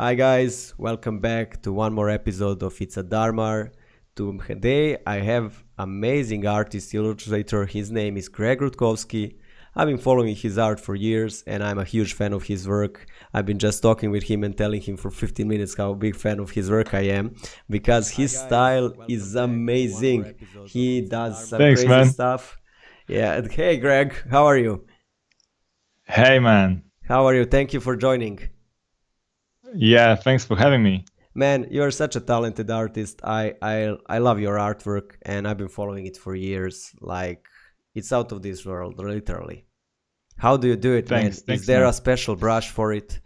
Hi guys, welcome back to one more episode of It's a DARMAR. Today I have amazing artist illustrator. His name is Rutkowski. I've been following his art for years and I'm a huge fan of his work. I've been just talking with him and telling him for 15 minutes how big fan of his work I am because his style is amazing. He does some Thanks, crazy man. stuff. Yeah, hey Greg, how are you? Hey, man. How are you? Thank you for joining. Yeah, thanks for having me. Man, you're such a talented artist. I love your artwork and I've been following it for years. Like it's out of this world, literally. How do you do it, man? Is Thanks, there man. a special brush for it?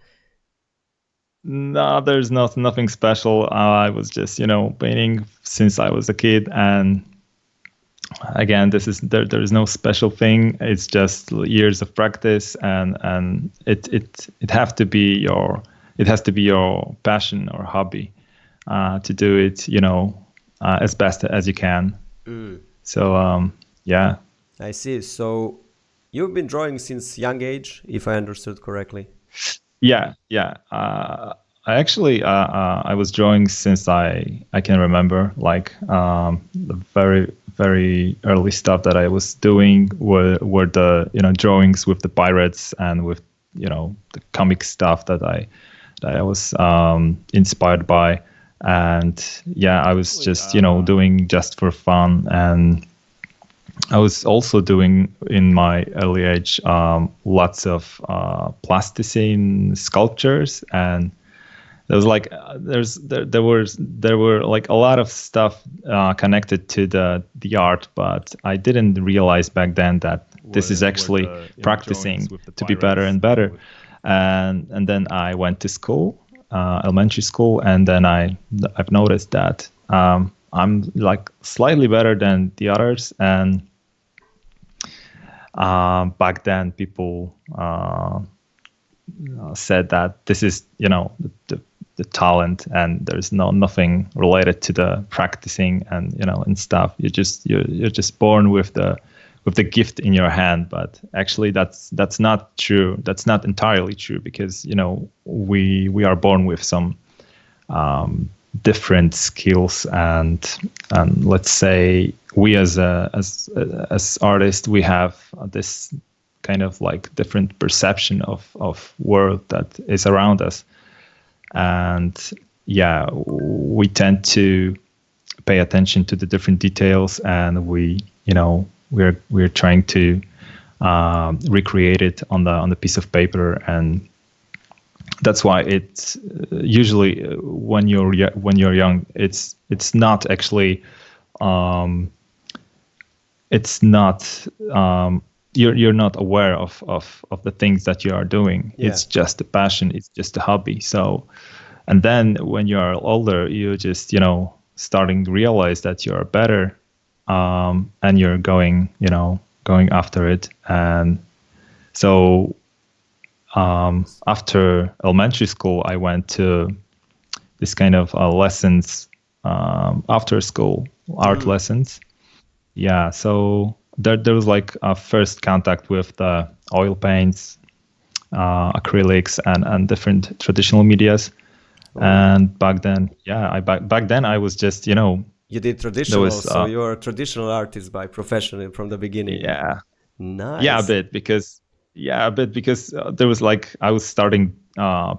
No, there's nothing special. I was just, painting since I was a kid, and again, there is no special thing. It's just years of practice, and it has to be your passion or hobby to do it, as best as you can. Mm, So yeah. I see. So you've been drawing since young age, if I understood correctly. Yeah. I was drawing since I can remember. Like the very early stuff that I was doing were the drawings with the pirates and with the comic stuff that I was inspired by. And yeah, I was just doing just for fun. And I was also doing in my early age lots of plasticine sculptures, and there was like there were like a lot of stuff connected to the art, but I didn't realize back then that this is actually practicing to be better and better. And then I went to school, elementary school, and then I've noticed that I'm like slightly better than the others. And back then people said that this is the talent, and there's nothing related to the practicing and stuff. You're just born with the gift in your hand. But actually that's not true. That's not entirely true, because we are born with some different skills, and let's say we as artists, we have this kind of like different perception of world that is around us. And yeah, we tend to pay attention to the different details, and we're trying to recreate it on the piece of paper. And that's why it's usually when you're young, it's not actually it's not you're not aware of the things that you are doing. Yeah. It's just a passion, it's just a hobby. So, and then when you are older, you just starting to realize that you are better, and you're going after it. And so after elementary school, I went to this kind of lessons, after school art lessons. Yeah, so there was like a first contact with the oil paints, acrylics, and different traditional medias. And back then, yeah, back then I was just You did traditional, was, so you're a traditional artist by profession from the beginning. yeah. Yeah, Nice. a bit because there was like I was starting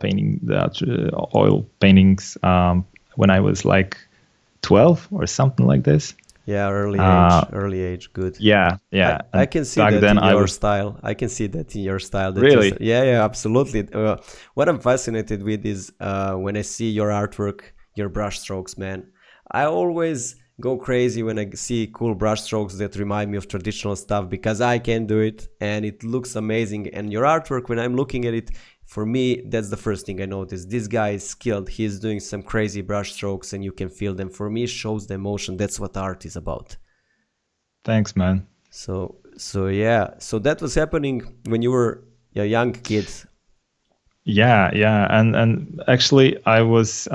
painting the oil paintings when I was like 12 or something like this. Yeah, Uh, early age, good. yeah. I And can see back that then in I your was style. I can see that in your style. really. Yeah, absolutely. What I'm fascinated with is when I see your artwork, your brush strokes, man. I always go crazy when I see cool brush strokes that remind me of traditional stuff because I can do it and it looks amazing. And your artwork, when I'm looking at it, for me, that's the first thing I notice. This guy is skilled. He's doing some crazy brush strokes and you can feel them. For me, it shows the emotion. That's what art is about. Thanks, man. So yeah, so that was happening when you were a young kid. Yeah, and actually I was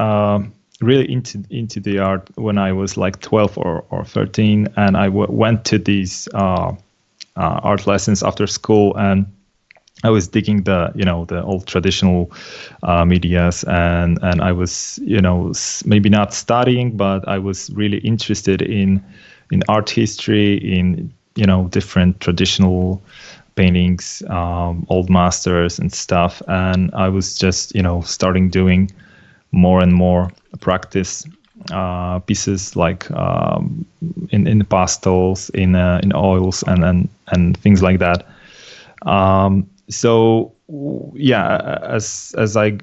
really into the art when I was like 12 or 13, and I went to these art lessons after school. And I was digging the old traditional medias, and I was maybe not studying, but I was really interested in art history, in different traditional paintings, old masters and stuff, and I was just starting doing more and more practice pieces like in pastels, in oils, and things like that. So yeah, as I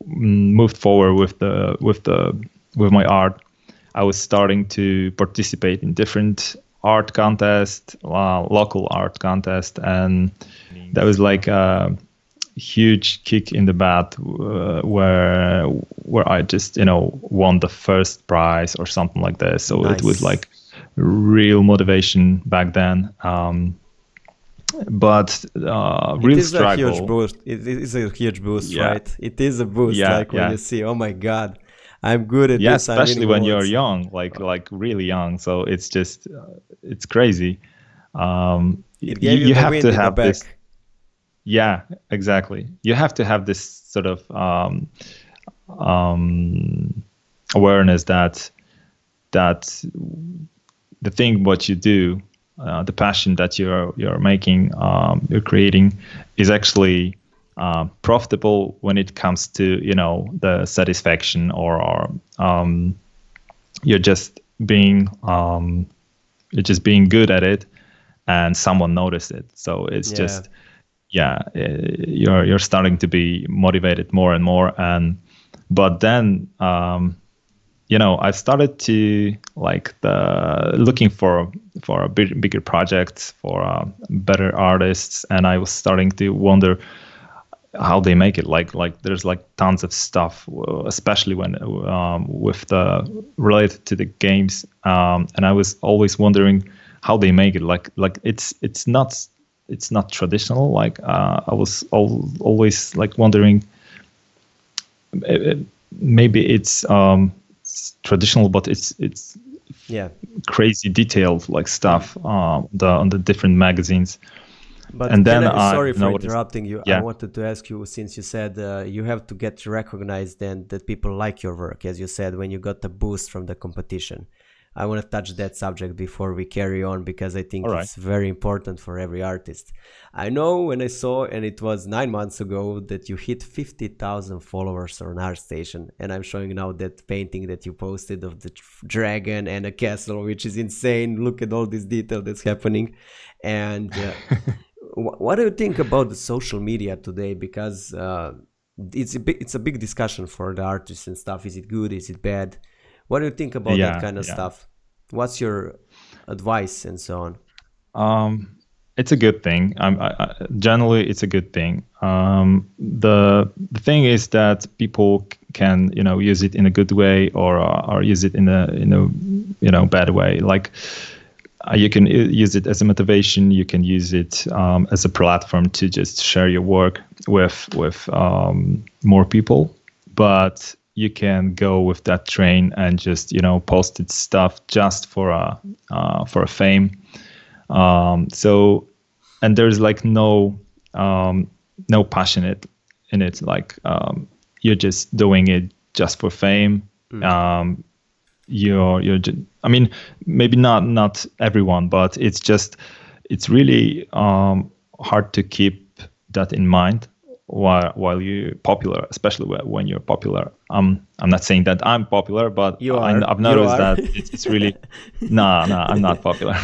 moved forward with my art, I was starting to participate in different art contests, local art contests, and that was like a huge kick in the butt, where I just won the first prize or something like that. So Nice. it was like real motivation back then. But It real is a huge struggle. boost. It is a huge boost, Yeah, right? It is a boost, yeah, like when yeah, you see, oh my God, I'm good at yeah. this, I'm Especially winning when you're awards. young, like really young. So it's just it's crazy. It gave you You the have wind to in the have this. back. Yeah, exactly. You have to have this sort of awareness that the thing what you do, the passion that you're making, you're creating, is actually profitable when it comes to the satisfaction, or you're just being you're just being good at it, and someone noticed it. So it's Yeah. just yeah, you're starting to be motivated more and more, and but then I started to like the looking for a bigger projects, for better artists, and I was starting to wonder how they make it. Like there's like tons of stuff, especially when with the related to the games, and I was always wondering how they make it. Like it's not traditional. Like I was always like wondering, maybe it's traditional, but it's Yeah. crazy detailed like stuff on the different magazines. But And can then I, I sorry for noticed, interrupting you. I yeah, wanted to ask you, since you said you have to get recognized and that people like your work, as you said, when you got the boost from the competition. I want to touch that subject before we carry on because I all think right, it's very important for every artist. I know when I saw, and it was 9 months ago, that you hit 50,000 followers on ArtStation, and I'm showing now that painting that you posted of the dragon and a castle, which is insane. Look at all this detail that's happening, and what do you think about the social media today? Because it's a big discussion for the artists and stuff. Is it good? Is it bad? What do you think about that yeah, kind of yeah. stuff? What's your advice and so on? Um, it's a good thing. Generally, it's a good thing. The thing is that people can use it in a good way, or use it in a bad way. Like you can use it as a motivation. You can use it as a platform to just share your work with more people. But you can go with that train and just post it stuff just for a fame. So, and there's like no passionate in it. Like you're just doing it just for fame. Mm. I mean, maybe not everyone, but it's really hard to keep that in mind while you're popular, especially when you're popular. I'm not saying that I'm popular, but You are. I've You noticed are. that it's really no, I'm not popular.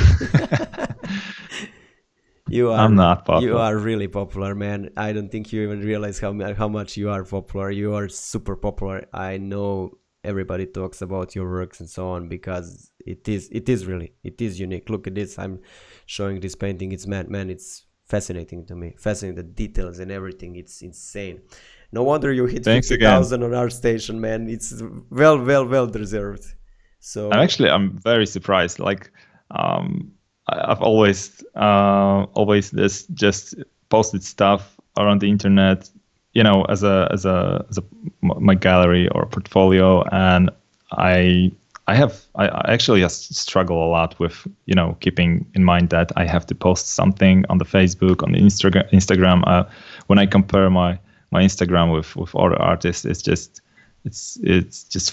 You I'm are. not You popular. are really popular, man. I don't think you even realize how much you are popular. You are super popular. I know everybody talks about your works and so on because it is unique. Look at this. I'm showing this painting. It's man, it's fascinating to me. Fascinating, the details and everything. It's insane. No wonder you hit Thanks again. 50,000 on our station, man. It's well deserved. So I'm very surprised. Like, I've always just posted stuff around the internet, as my gallery or portfolio, and I I actually just struggle a lot with, keeping in mind that I have to post something on the Facebook, on the Instagram. When I compare my Instagram with other artists, it's just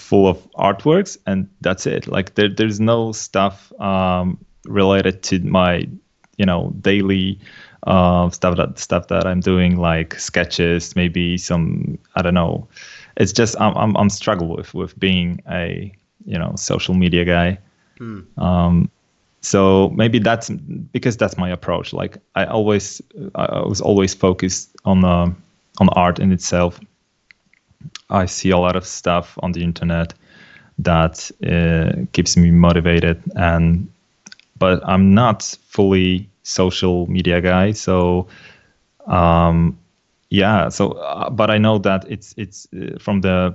full of artworks, and that's it. Like there's no stuff related to my, daily stuff that I'm doing, like sketches, maybe some, I don't know. It's just I'm struggle with being a, social media guy. So maybe that's because that's my approach. Like I was always focused on art in itself. I see a lot of stuff on the internet that keeps me motivated, but I'm not fully social media guy. So yeah. So but I know that it's from the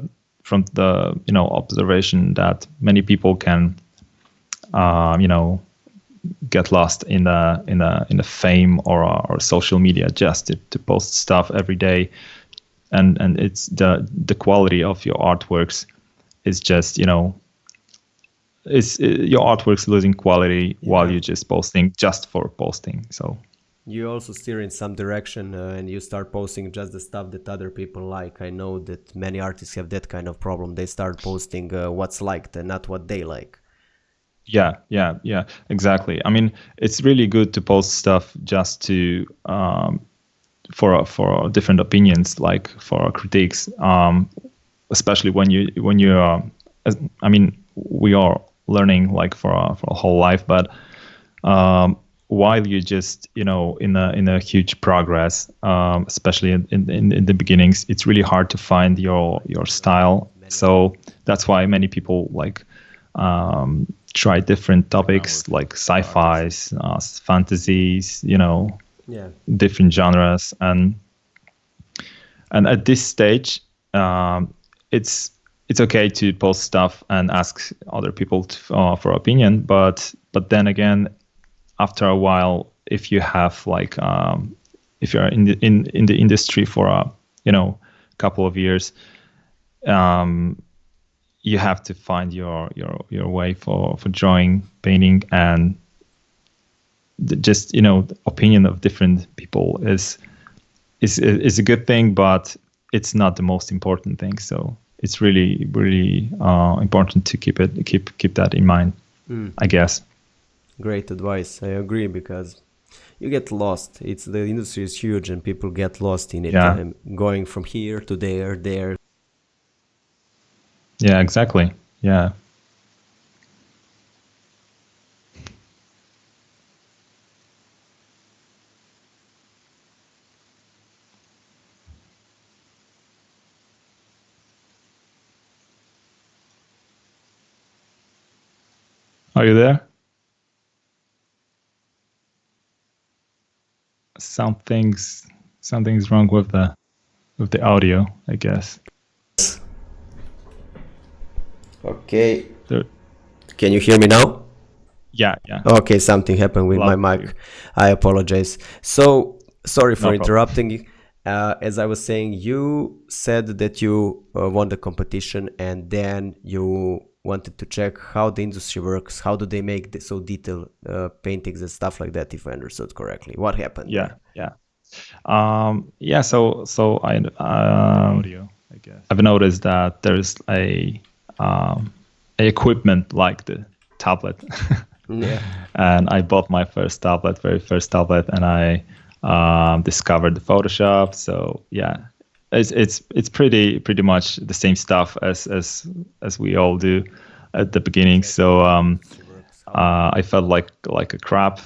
observation that many people can get lost in the fame or social media just to post stuff every day, and it's the quality of your artworks is just your artwork's losing quality while you're just posting just for posting. So you also steer in some direction, and you start posting just the stuff that other people like. I know that many artists have that kind of problem. They start posting what's liked and not what they like. Yeah, exactly. I mean, it's really good to post stuff just to for different opinions, like for critiques, especially when you I mean, we are learning like for a whole life, but while you just in a huge progress, especially in the beginnings, it's really hard to find your style. So that's why many people like try different topics like sci-fi's, fantasies, different genres, and at this stage, it's okay to post stuff and ask other people for opinion, but then again, after a while, if you have like if you're in the industry for a couple of years, you have to find your way for drawing, painting, and just the opinion of different people is a good thing, but it's not the most important thing. So it's really important to keep that in mind, I guess. Great advice. I agree, because you get lost. The industry is huge and people get lost in it. Yeah. Going from here to there. Yeah, exactly. Yeah. Are you there? Something's wrong with the audio, I guess. Okay. There, Can you hear me now? yeah. Okay, something happened with my Loud mic. I apologize. So, sorry for No problem. interrupting. As I was saying, you said that you won the competition, and then you wanted to check how the industry works. How do they make so detailed paintings and stuff like that, if I understood correctly? What happened? Yeah. So I audio, I guess. I've noticed that there's a equipment like the tablet. Yeah. And I bought my very first tablet, and I discovered the Photoshop. So yeah, it's pretty much the same stuff as we all do at the beginning. So I felt like a crap,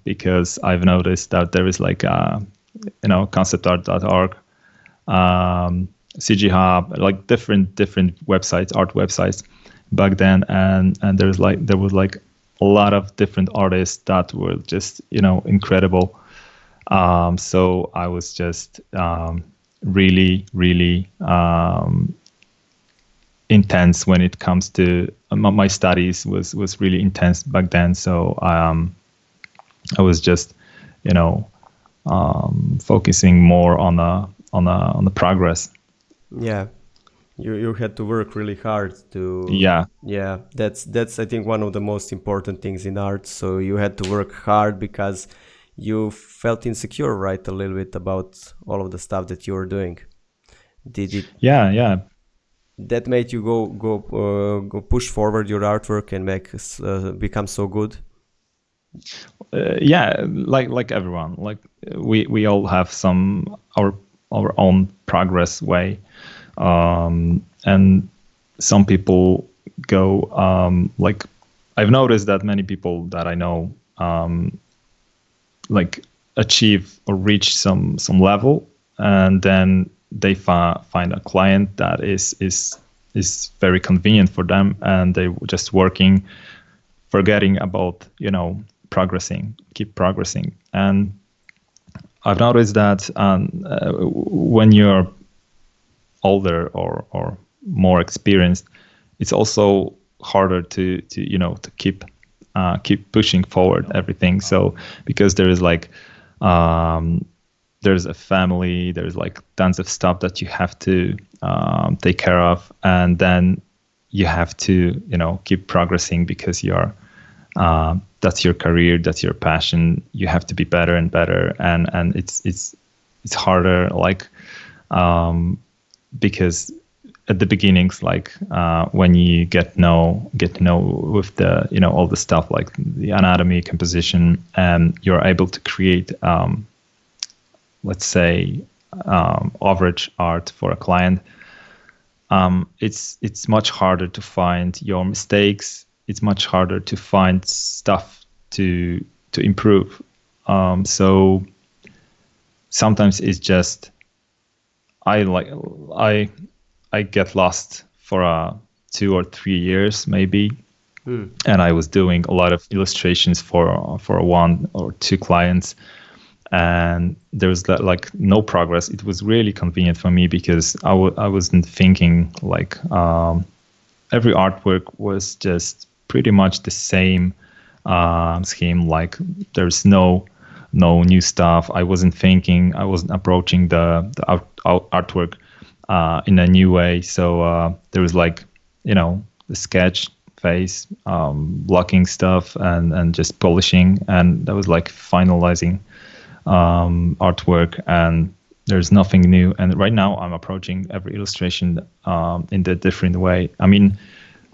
because I've noticed that there is like conceptart.org, CG Hub, like different websites, art websites back then, and there was like a lot of different artists that were just incredible. So I was just really intense when it comes to my studies. Was really intense back then. So I was just focusing more on the progress. Yeah. You had to work really hard to. Yeah, Yeah, that's I think one of the most important things in art. So you had to work hard because you felt insecure, right, a little bit about all of the stuff that you were doing. Did it yeah, yeah. that made you go push forward your artwork and make become so good? Yeah, like everyone, like we all have some our own progress way, and some people go like I've noticed that many people that I know like achieve or reach some level, and then they find a client that is very convenient for them, and they just working, forgetting about progressing, keep progressing. And I've noticed that when you're older or more experienced, it's also harder to keep pushing forward everything. So because there is like there's a family, there's like tons of stuff that you have to take care of, and then you have to keep progressing because you're that's your career, that's your passion. You have to be better and better, and it's harder, like because at the beginnings, like when you get to know with the all the stuff like the anatomy, composition, and you're able to create let's say average art for a client. It's much harder to find your mistakes. It's much harder to find stuff to improve. So sometimes it's just I like I I get lost for 2 or 3 years maybe, and I was doing a lot of illustrations for one or two clients, and there was like no progress. It was really convenient for me because I wasn't thinking like every artwork was just pretty much the same scheme. Like there's no new stuff. I wasn't thinking. I wasn't approaching the artwork in a new way. So there was like the sketch phase, blocking stuff, and just polishing, and that was like finalizing artwork, and there's nothing new. And right now I'm approaching every illustration in a different way. I mean,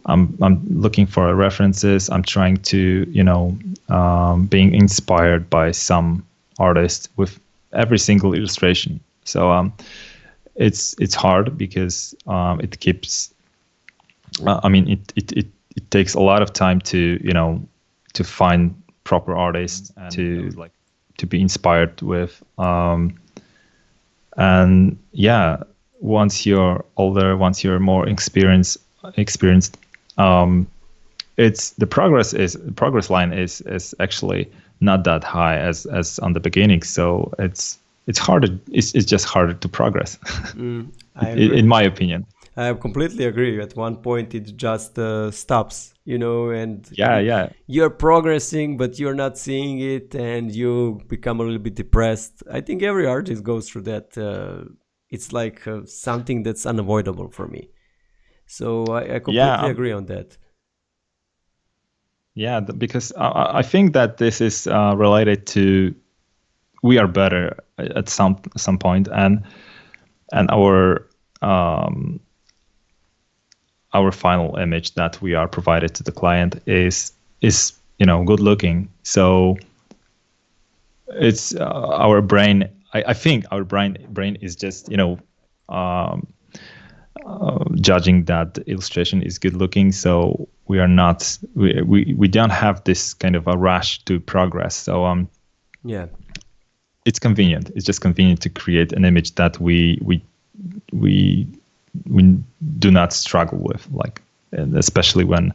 I'm looking for references. I'm trying to being inspired by some artist with every single illustration. So it's hard because it keeps I mean it takes a lot of time to find proper artists and to be inspired with. And yeah, once you're older, once you're more experienced, it's the progress line is actually not that high as on the beginning. So it's harder. It's just harder to progress, I agree. in my opinion. I completely agree. At one point, it just stops, and Yeah, yeah, you're progressing, but you're not seeing it, and you become a little bit depressed. I think every artist goes through that. It's like something that's unavoidable for me. So I yeah. completely agree on that. Yeah, because I think that this is related to we are better at some point, and our final image that we are provided to the client is good looking. So it's our brain. I think our brain is just judging that the illustration is good looking. So we are not we don't have this kind of a rush to progress. So Yeah. it's convenient. It's just convenient to create an image that we do not struggle with, like, and especially when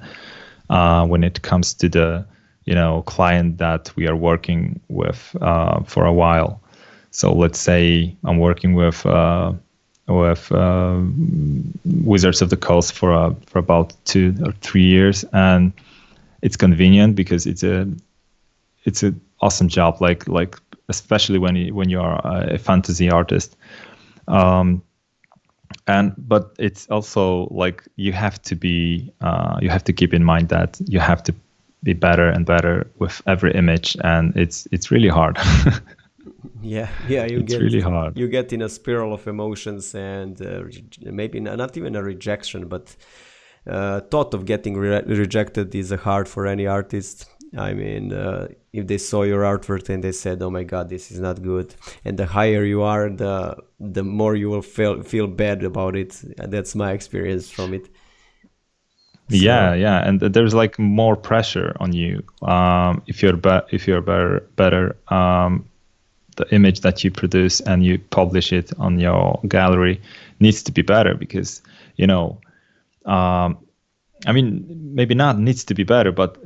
it comes to the client that we are working with for a while. So let's say I'm working with Wizards of the Coast for about 2 or 3 years, and it's convenient because it's a awesome job. Like especially when you are a fantasy artist. And but it's also like you have to keep in mind that you have to be better and better with every image, and it's really hard. Yeah, yeah, It's really hard. you get in a spiral of emotions, and maybe not even a rejection, but thought of getting rejected is hard for any artist. I mean, if they saw your artwork and they said, "Oh my God, this is not good," and the higher you are, the more you will feel bad about it. And that's my experience from it. Yeah, So yeah, and there's like more pressure on you if you're better. The image that you produce and you publish it on your gallery needs to be better because you know um, I mean maybe not needs to be better, but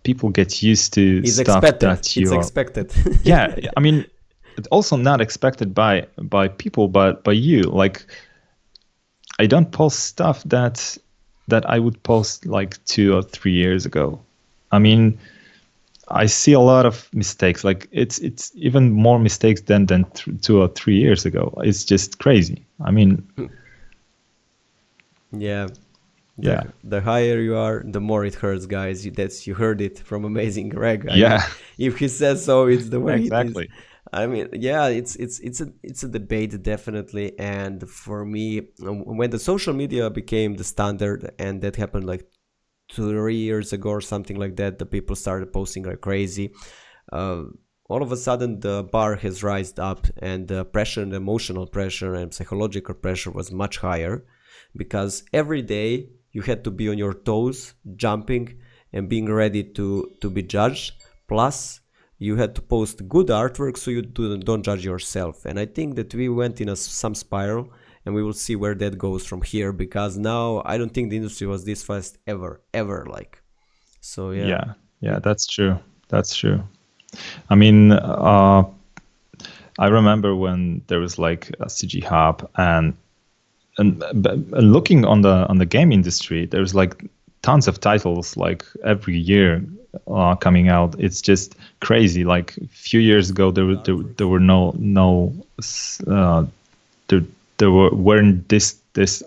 people get used to it's stuff expected. that It's you are. expected. Yeah, I mean it's also not expected by people, but by you. Like I don't post stuff that I would post like 2 or 3 years ago. I mean, I see a lot of mistakes. Like it's even more mistakes than 2 or 3 years ago. It's just crazy. I mean, Yeah, yeah, the higher you are, the more it hurts, guys. You heard it from Amazing Greg. I mean, yeah, if he says so, it's the way it is. exactly. I mean, yeah, it's a debate definitely. And for me, when the social media became the standard, and that happened like 3 years ago or something like that, the people started posting like crazy. Uh, all of a sudden, the bar has rised up, and the pressure, and emotional pressure, and psychological pressure was much higher, because every day you had to be on your toes, jumping and being ready to be judged. Plus, you had to post good artwork so you don't judge yourself. And I think that we went in some spiral, and we will see where that goes from here, because now I don't think the industry was this fast ever like. So yeah. Yeah, yeah, that's true. That's true. I mean, I remember when there was like a CG Hub and looking on the game industry, there's like tons of titles like every year coming out. It's just crazy. Like a few years ago, there were no there weren't this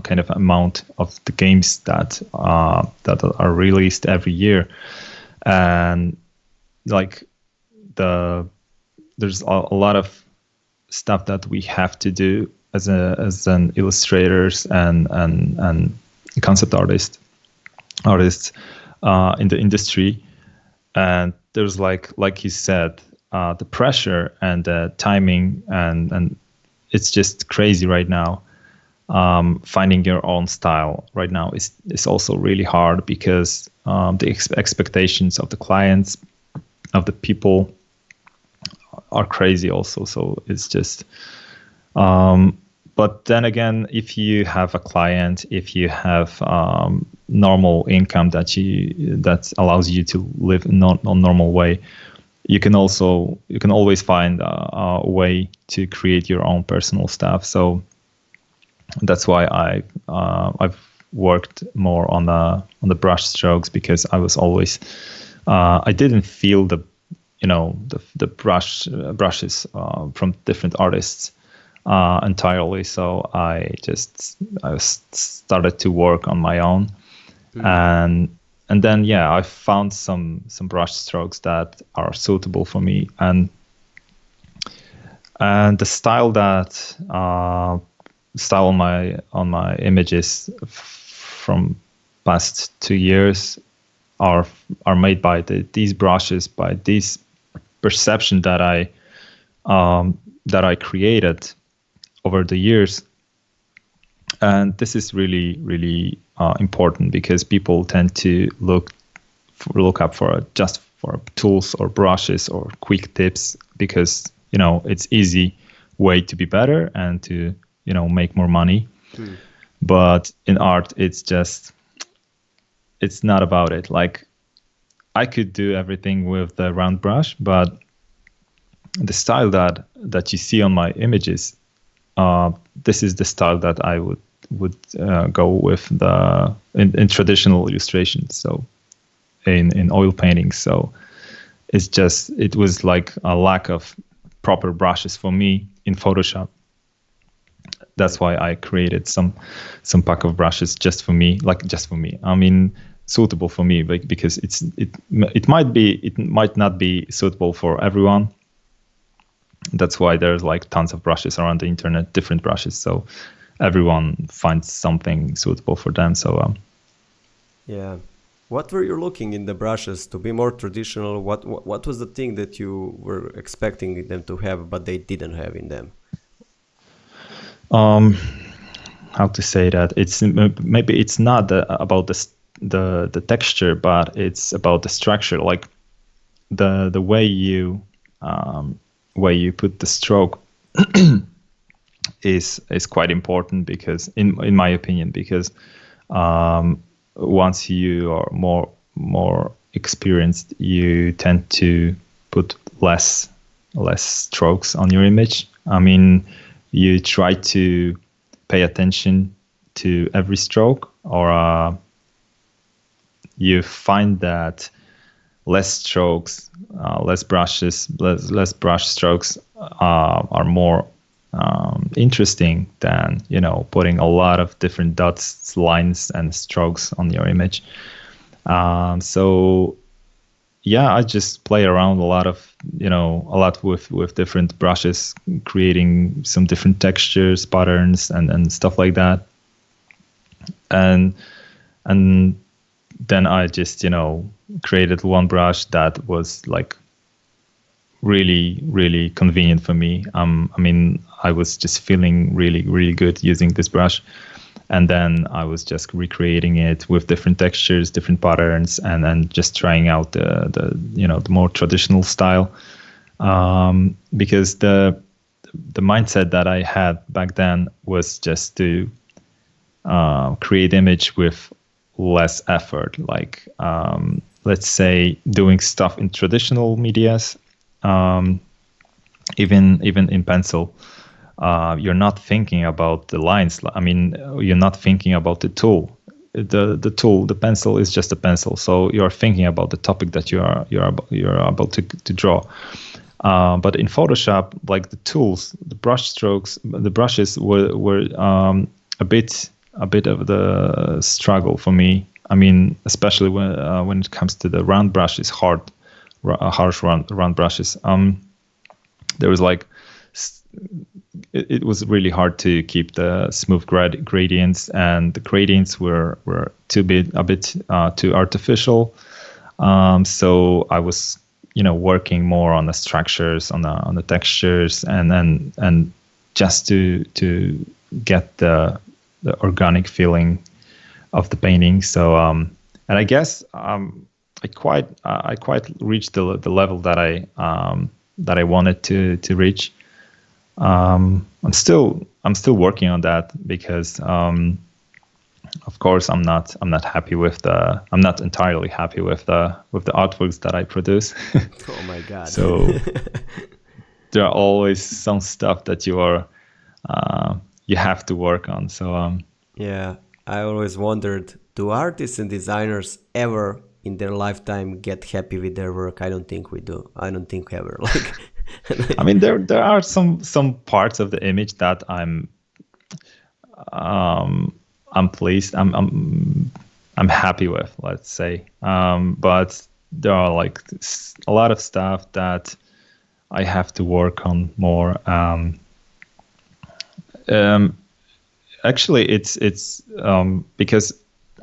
kind of amount of the games that are released every year, and like there's a lot of stuff that we have to do as an illustrators and concept artists in the industry. And there's like you said, the pressure and the timing and it's just crazy right now. Finding your own style right now is also really hard because the expectations of the clients, of the people, are crazy also. So it's just but then again, if you have a client, if you have normal income that allows you to live in a normal way, you can always find a way to create your own personal stuff. So that's why I've worked more on the brush strokes, because I was always I didn't feel the brushes from different artists entirely. So I started to work on my own, and then yeah, I found some brush strokes that are suitable for me, and the style on my images from past 2 years are made by these brushes, by this perception that I created over the years. And this is really really important, because people tend to look up for tools or brushes or quick tips, because it's easy way to be better and to make more money. But in art, it's not about it. Like, I could do everything with the round brush, but the style that you see on my images, this is the style that I would go with in traditional illustrations, so in oil paintings. So it was like a lack of proper brushes for me in Photoshop. that's why I created some pack of brushes just for me, like just for me. I mean, suitable for me, because it might not be suitable for everyone. That's why there's like tons of brushes around the internet, different brushes, so everyone finds something suitable for them. So Yeah. What were you looking in the brushes to be more traditional? What was the thing that you were expecting them to have but they didn't have in them? how to say that? It's maybe it's not about the texture, but it's about the structure, like the way you put the stroke is quite important, because in my opinion, because once you are more experienced, you tend to put less strokes on your image. I mean, you try to pay attention to every stroke, or you find that less strokes, less brushes, less brush strokes are more interesting than, putting a lot of different dots, lines, and strokes on your image. So yeah, I just play around a lot with different brushes, creating some different textures, patterns, and stuff like that. And then I just created one brush that was like really, really convenient for me. I mean, I was just feeling really, really good using this brush. And then I was just recreating it with different textures, different patterns, and just trying out the more traditional style. Because the mindset that I had back then was just to create image with less effort. Like, let's say, doing stuff in traditional medias, even in pencil. You're not thinking about the lines. I mean, you're not thinking about the tool. The tool, the pencil, is just a pencil. So you're thinking about the topic that you're about to draw. But in Photoshop, like the tools, the brush strokes, the brushes were a bit of the struggle for me. I mean, especially when it comes to the round brushes, harsh round brushes. There was like it was really hard to keep the smooth gradients, and the gradients were a bit too artificial. So I was working more on the structures, on the textures, and just to get the organic feeling of the painting. So and I guess I quite reached the level that I wanted to reach. I'm still working on that, because of course I'm not entirely happy with the artworks that I produce. Oh my God. So there are always some stuff that you have to work on. So Yeah, I always wondered, do artists and designers ever in their lifetime get happy with their work? I don't think we do. I don't think ever. Like, I mean, there are some parts of the image that I'm pleased. I'm happy with, let's say. But there are like a lot of stuff that I have to work on more. Actually, it's because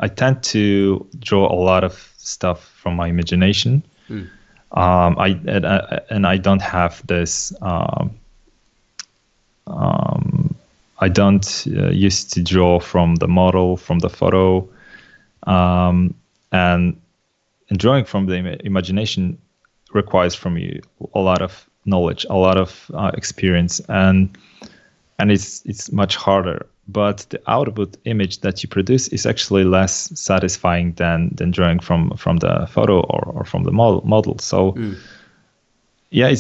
I tend to draw a lot of stuff from my imagination. I don't have this. I don't used to draw from the model, from the photo, and drawing from the imagination requires from you a lot of knowledge, a lot of experience, and it's much harder. But the output image that you produce is actually less satisfying than drawing from the photo or from the model. So yeah,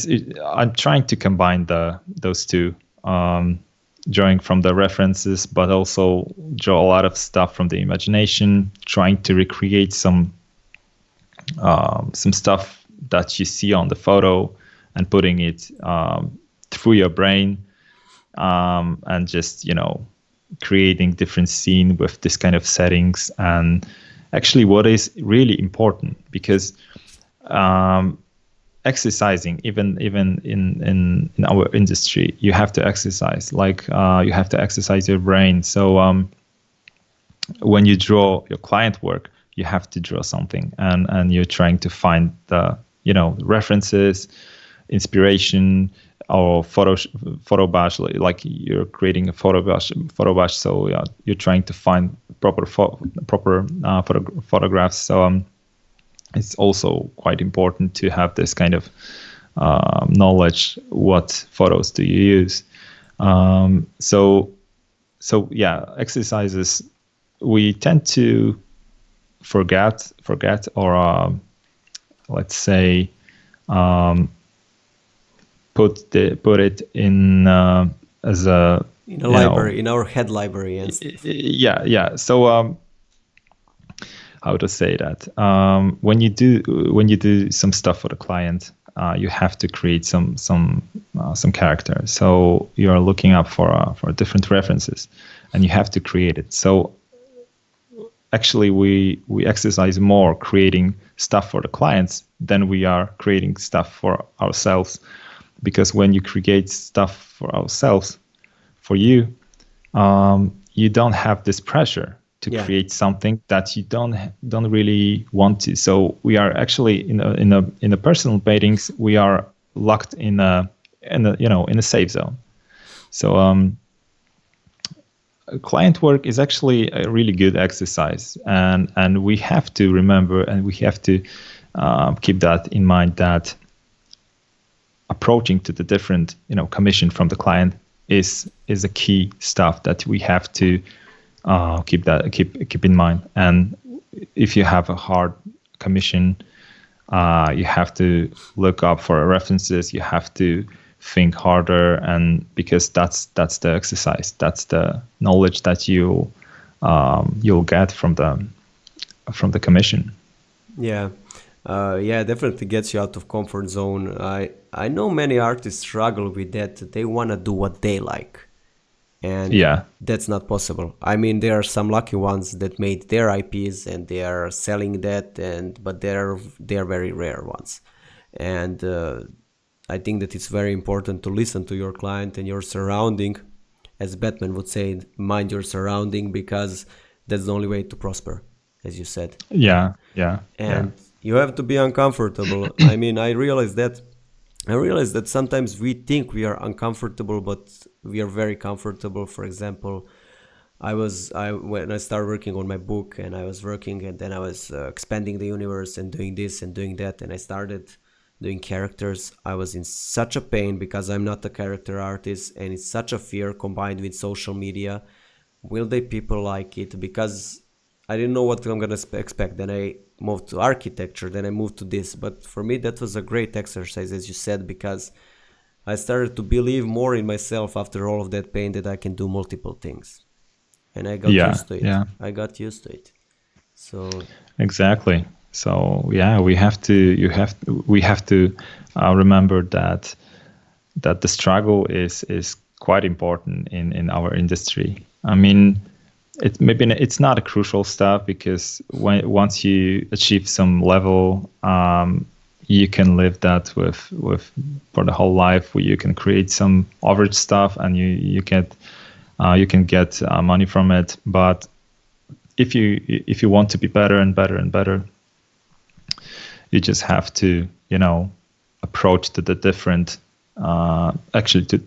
I'm trying to combine those two, drawing from the references, but also draw a lot of stuff from the imagination, trying to recreate some stuff that you see on the photo and putting it through your brain. and just creating different scene with this kind of settings. And actually what is really important, because exercising, even in our industry, you have to exercise, like you have to exercise your brain. So when you draw your client work, you have to draw something, and you're trying to find the references, inspiration, or photo bash, like you're creating a photo bash. So yeah, you're trying to find proper photographs. So it's also quite important to have this kind of knowledge. What photos do you use? So yeah, exercises we tend to forget, or let's say put it in as a in a library, in our head library, and stuff. Yeah. So how to say that? When you do some stuff for the client, you have to create some character. So you are looking up for different references, and you have to create it. So actually, we exercise more creating stuff for the clients than we are creating stuff for ourselves. Because when you create stuff for ourselves, for you, you don't have this pressure to create something that you don't really want to. So we are actually in a personal paintings, we are locked in a safe zone. So client work is actually a really good exercise, and we have to remember, and we have to keep that in mind, that approaching to the different commission from the client is a key stuff that we have to keep in mind. And if you have a hard commission, you have to look up for references, you have to think harder, and because that's the exercise, that's the knowledge that you'll get from the commission. Yeah, definitely gets you out of comfort zone. I know many artists struggle with that. They want to do what they like, and that's not possible. I mean, there are some lucky ones that made their IPs and they are selling that, but they're very rare ones. And I think that it's very important to listen to your client and your surrounding. As Batman would say, mind your surrounding, because that's the only way to prosper, as you said. And you have to be uncomfortable. I mean, I realize that sometimes we think we are uncomfortable, but we are very comfortable. For example, when I started working on my book, and I was working, and then I was expanding the universe and doing this and doing that, and I started doing characters. I was in such a pain because I'm not a character artist, and it's such a fear combined with social media. Will they people like it? Because I didn't know what I'm gonna expect. Then I moved to architecture, then I moved to this. But for me, that was a great exercise, as you said, because I started to believe more in myself after all of that pain, that I can do multiple things. And I got used to it. I got used to it. So exactly. So yeah, we have to remember that the struggle is quite important in our industry. I mean, it's not a crucial stuff, because once you achieve some level, you can live that with for the whole life. You can create some average stuff, and you can get money from it. But if you want to be better and better and better, you just have to approach to the different actually to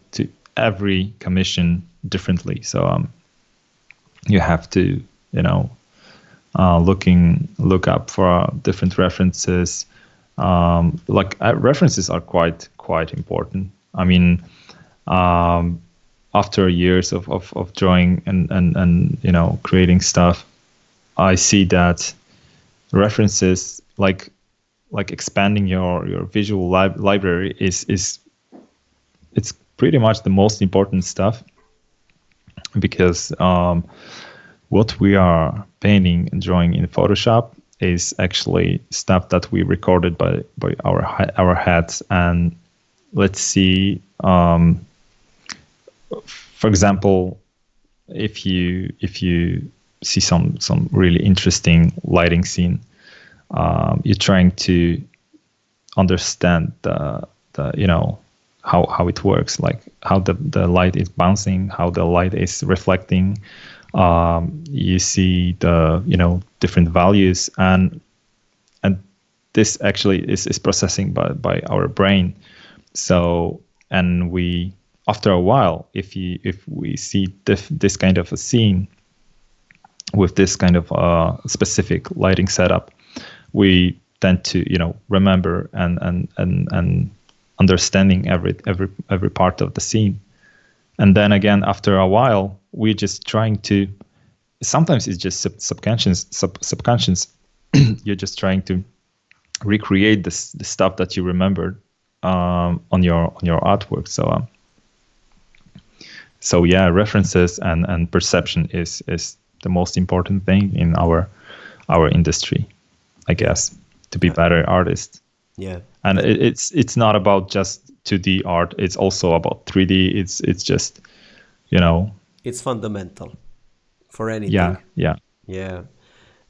every commission differently. So you have to look up for different references. References are quite important. I mean, after years of drawing and creating stuff, I see that references, like expanding your visual library it's pretty much the most important stuff, because what we are painting and drawing in Photoshop is actually stuff that we recorded by our heads. And let's see, for example, if you see some really interesting lighting scene, you're trying to understand the how it works, like how the light is bouncing, how the light is reflecting. You see the different values, and this actually is processing by our brain. So, and we, after a while, if we see this kind of a scene with this kind of specific lighting setup, we tend to remember and understanding every part of the scene. And then again, after a while, we're just trying to, sometimes it's just subconscious. You're just trying to recreate the stuff that you remembered on your artwork. So yeah, references and perception is the most important thing in our industry, I guess, to be better artists. Yeah. And it's not about just 2D art. It's also about 3D. It's just, It's fundamental for anything. Yeah. Yeah.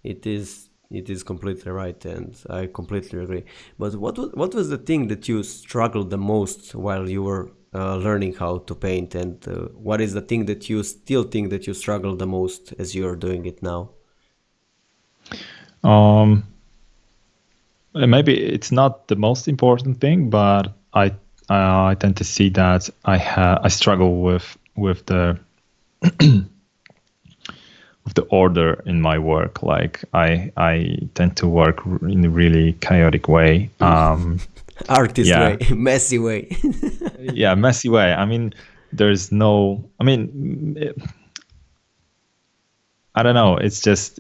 It is completely right, and I completely agree. But what was the thing that you struggled the most while you were learning how to paint, and what is the thing that you still think that you struggle the most as you are doing it now? Maybe it's not the most important thing, but I tend to see that I struggle with the with the order in my work. Like I tend to work in a really chaotic way. Artist Yeah. way, messy way. Yeah, messy way. I mean, there's no. I mean, I don't know. It's just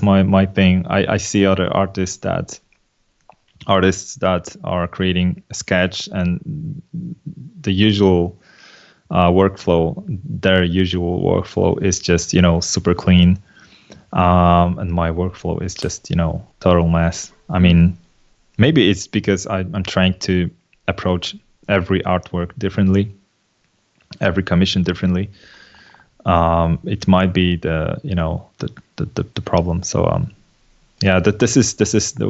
my thing. I see other artists that are creating a sketch, and the usual their usual workflow is just super clean, and my workflow is just total mess. I mean, maybe it's because I'm trying to approach every artwork differently, every commission differently. It might be the problem. So yeah, this is the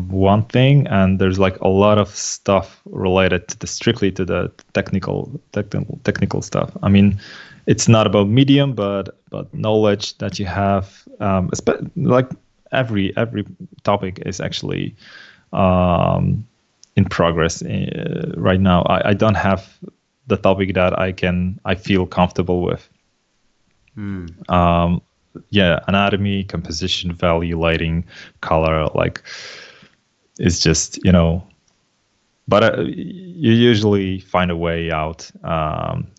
one thing, and there's like a lot of stuff related to strictly to the technical stuff. I mean, it's not about medium, but knowledge that you have. Like every topic is actually in progress right now. I don't have the topic that I feel comfortable with. Yeah, anatomy, composition, value, lighting, color, like it's just but you usually find a way out.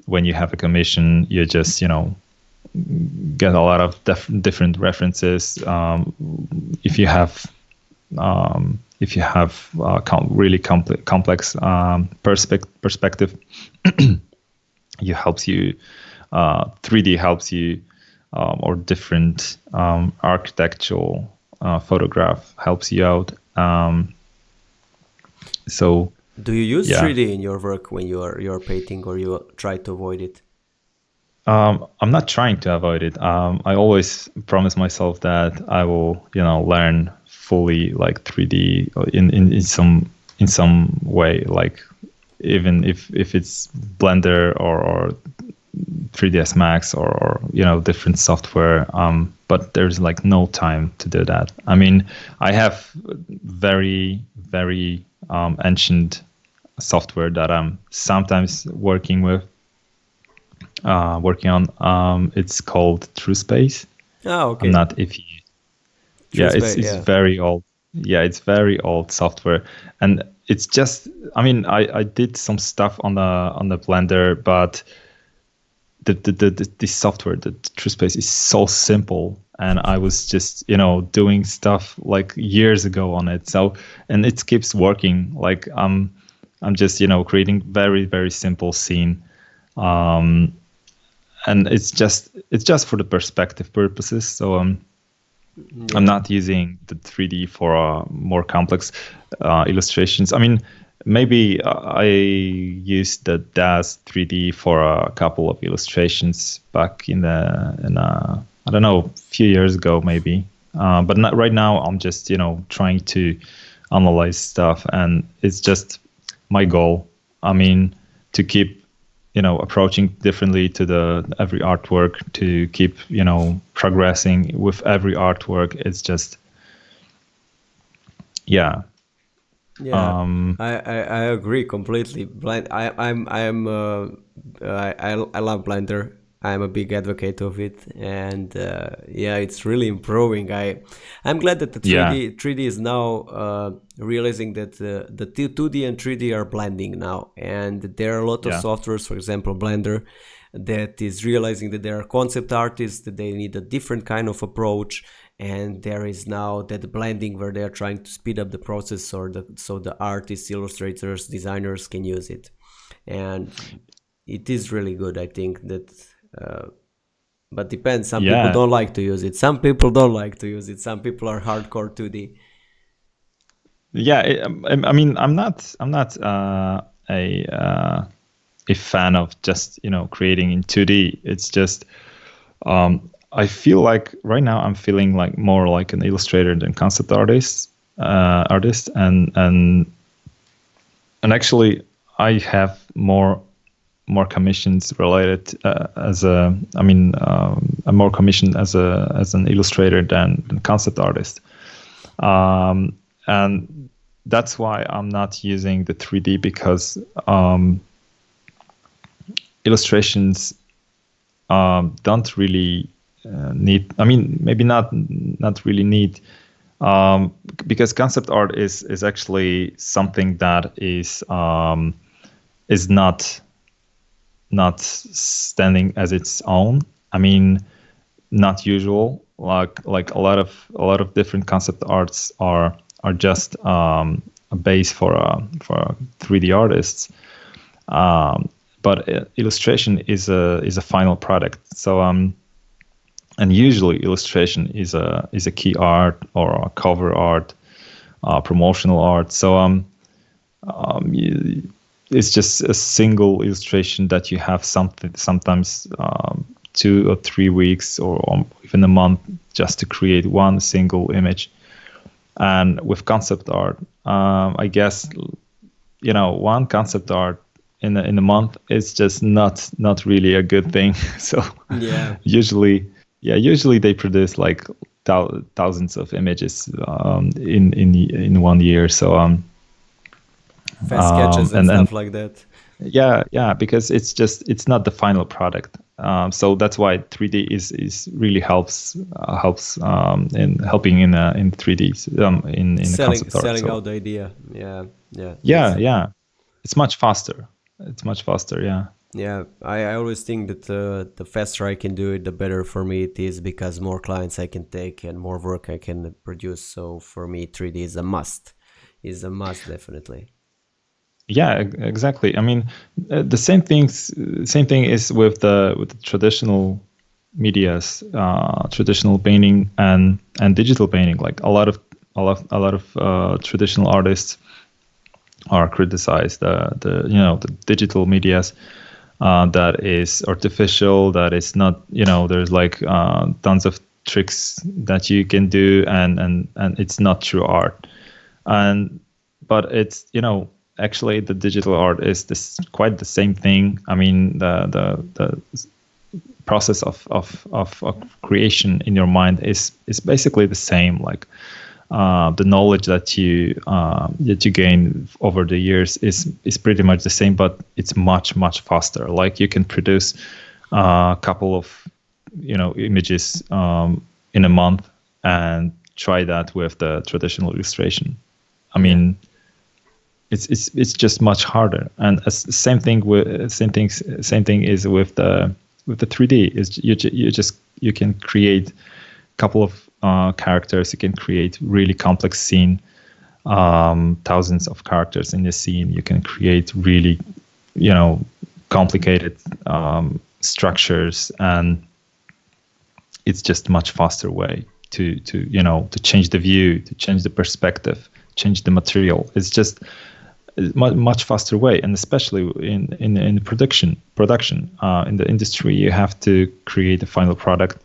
When you have a commission, you just get a lot of different references. If you have really complex perspective, it helps you. 3D helps you, or different architectural photograph helps you out. So do you use 3D in your work when you're painting, or you try to avoid it? I'm not trying to avoid it. I always promise myself that I will learn fully like 3D in some way, like even if it's Blender or 3ds Max or different software, but there's like no time to do that. I mean, I have very ancient software that I'm sometimes working on. It's called TrueSpace. Oh, okay. I'm not if you it's very old. Yeah, it's very old software, and it's just, I mean, I did some stuff on the Blender, but the software, the TrueSpace, is so simple, and I was just doing stuff like years ago on it. So, and it keeps working. Like I'm just creating very simple scene, and it's just for the perspective purposes. So I'm not using the 3D for more complex illustrations. I mean, maybe I used the DAS 3D for a couple of illustrations back I don't know, a few years ago maybe. But not right now. I'm just trying to analyze stuff, and it's just my goal. I mean, to keep approaching differently to the every artwork, to keep progressing with every artwork. It's just yeah. Yeah, I agree completely. I love Blender. I'm a big advocate of it, and yeah, it's really improving. I'm glad that the Yeah, 3D is now realizing that the 2D and 3D are blending now, and there are a lot of yeah, softwares, for example, Blender, that is realizing that there are concept artists that they need a different kind of approach, and there is now that blending where they are trying to speed up the process so the artists, illustrators, designers can use it, and it is really good. I think that, uh, but depends. Some people yeah, don't like to use it. Some people don't like to use it. Some people are hardcore 2D. yeah. I mean, I'm not a fan of just creating in 2D. It's just I feel like right now I'm feeling like more like an illustrator than concept artist, and actually I have more commissions related as a I mean I'm more commissioned as an illustrator than concept artist, and that's why I'm not using the 3D, because illustrations don't really need. I mean, maybe not really need, because concept art is actually something that is not standing as its own. I mean, not usual. Like a lot of different concept arts are just a base for 3D artists. But illustration is a final product. So and usually illustration is a key art or a cover art, promotional art. So it's just a single illustration that you have sometimes 2 or 3 weeks or even a month just to create one single image. And with concept art, I guess one concept art in a month is just not really a good thing. So Yeah, usually they produce like thousands of images in 1 year. So fast sketches and and stuff like that. yeah, because it's not the final product. So that's why 3D is really helps in helping in 3D, in the concept art. Selling So out the idea. Yeah, yeah, yeah, yeah, it's much faster. It's much faster. Yeah. yeah. I always think that the faster I can do it, the better for me it is, because more clients I can take and more work I can produce. So for me, 3D is a must. Is a must, definitely. Yeah, exactly. I mean, the same thing is with the traditional medias, traditional painting and digital painting. Like a lot of traditional artists are criticized the digital medias, that is artificial, that is not, there's like tons of tricks that you can do, and it's not true art. And but it's actually the digital art is quite the same thing. I mean, the process of creation in your mind is basically the same. Like the knowledge that you gain over the years is pretty much the same, but it's much faster. Like you can produce a couple of images in a month, and try that with the traditional illustration. I Yeah. mean, it's just much harder. And same thing is with the 3D. Is you can create a couple of characters. You can create really complex scene, thousands of characters in the scene. You can create really complicated structures, and it's just much faster way to change the view, to change the perspective, change the material. It's just much faster way, and especially in production in the industry, you have to create a final product.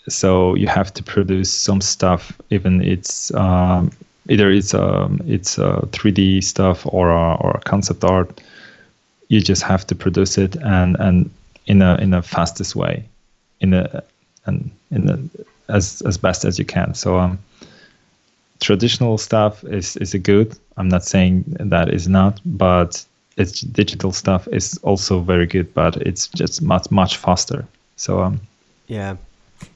So you have to produce some stuff, even it's either it's a 3D stuff or a concept art. You just have to produce it and in a fastest way, as best as you can. So traditional stuff is a good. I'm not saying that is not, but it's digital stuff is also very good, but it's just much faster. So yeah,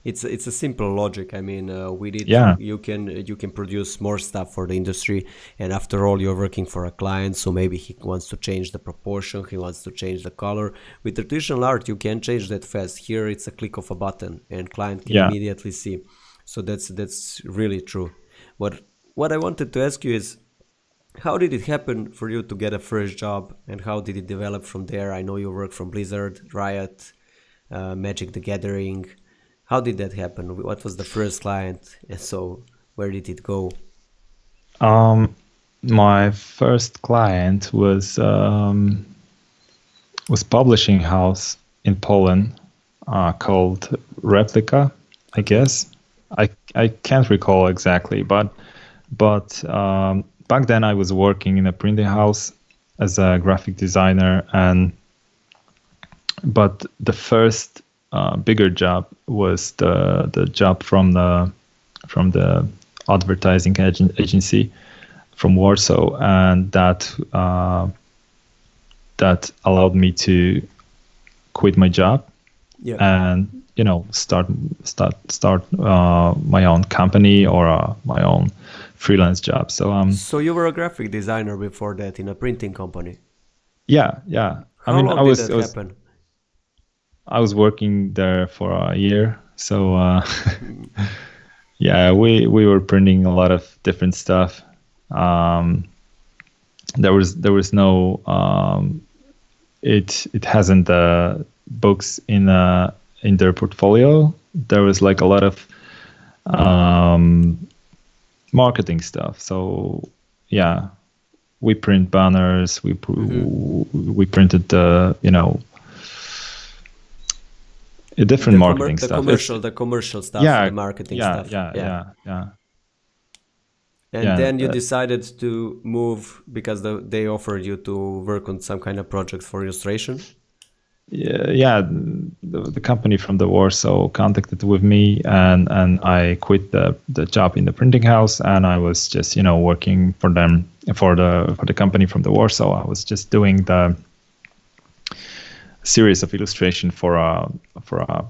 it's a simple logic. I mean, with it, yeah, you can produce more stuff for the industry, and after all, you're working for a client, so maybe he wants to change the proportion, he wants to change the color. With traditional art, you can change that fast. Here, it's a click of a button, and client can yeah. immediately see. So that's really true. What I wanted to ask you is, how did it happen for you to get a first job, and how did it develop from there? I know you work from Blizzard, Riot, Magic the Gathering. How did that happen? What was the first client? And so where did it go? My first client was publishing house in Poland called Replica, I guess. I can't recall exactly, but back then I was working in a printing house as a graphic designer, but the first bigger job was the job from the advertising agency from Warsaw, and that allowed me to quit my job. Yeah. And start my own company or my own freelance job. So you were a graphic designer before that in a printing company. Yeah. How long did that happen? I was working there for a year. So yeah, we were printing a lot of different stuff. There was no it hasn't books in their portfolio. There was like a lot of marketing stuff. So yeah, we print banners. We printed different marketing stuff. The commercial stuff. The marketing stuff. Yeah. And then you decided to move because they offered you to work on some kind of project for illustration. Yeah, the company from the Warsaw contacted with me, and I quit the job in the printing house, and I was just working for them for the company from the Warsaw. I was just doing the series of illustration for a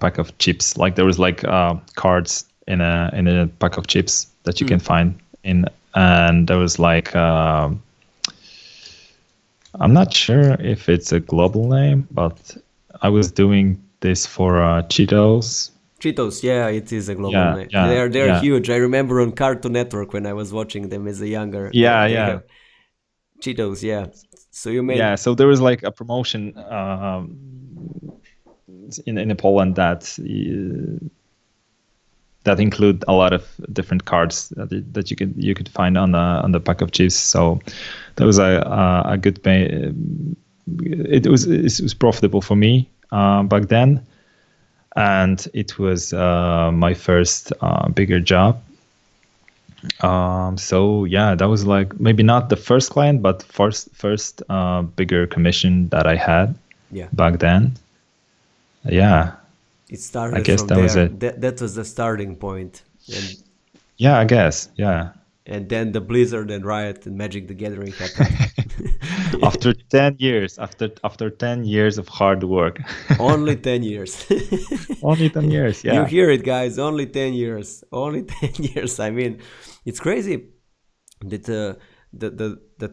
pack of chips. Like there was like cards in a pack of chips that you can find in, and there was like. I'm not sure if it's a global name, but I was doing this for Cheetos. Cheetos, yeah, it is a global name. Yeah, they're huge. I remember on Cartoon Network when I was watching them as a younger. Yeah. Cheetos, yeah. So you made. Yeah, so there was like a promotion in Poland that include a lot of different cards that you could find on the pack of chips. So that was a good pay. It was profitable for me back then, and it was my first bigger job. So yeah, that was like maybe not the first client, but first bigger commission that I had back then. Yeah. It started I guess from that there. was it. That was the starting point. And yeah, I guess. Yeah. And then the Blizzard and Riot and Magic the Gathering happened. After 10 years, after 10 years of hard work. Only 10 years. Only 10 years, yeah. You hear it, guys. Only 10 years. Only 10 years. I mean, it's crazy that the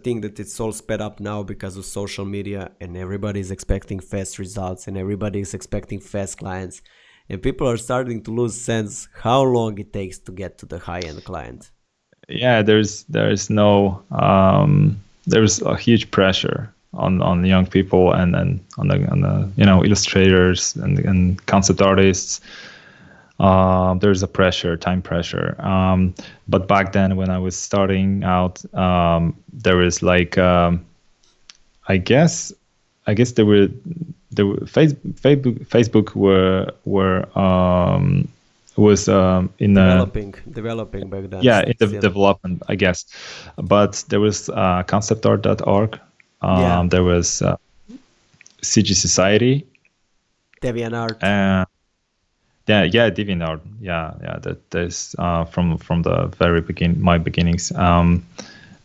thing that it's all sped up now because of social media, and everybody's expecting fast results, and everybody's expecting fast clients, and people are starting to lose sense how long it takes to get to the high-end client. Yeah, there's no there's a huge pressure on young people and on the illustrators and concept artists. there's a pressure, time pressure. But back then, when I was starting out, there was like, I guess, there were Facebook was in a Developing back then. yeah in the Still. development, I guess. But there was conceptart.org. Yeah. There was CG Society. DeviantArt. Yeah, DeviantArt. Yeah. That's from the very my beginnings.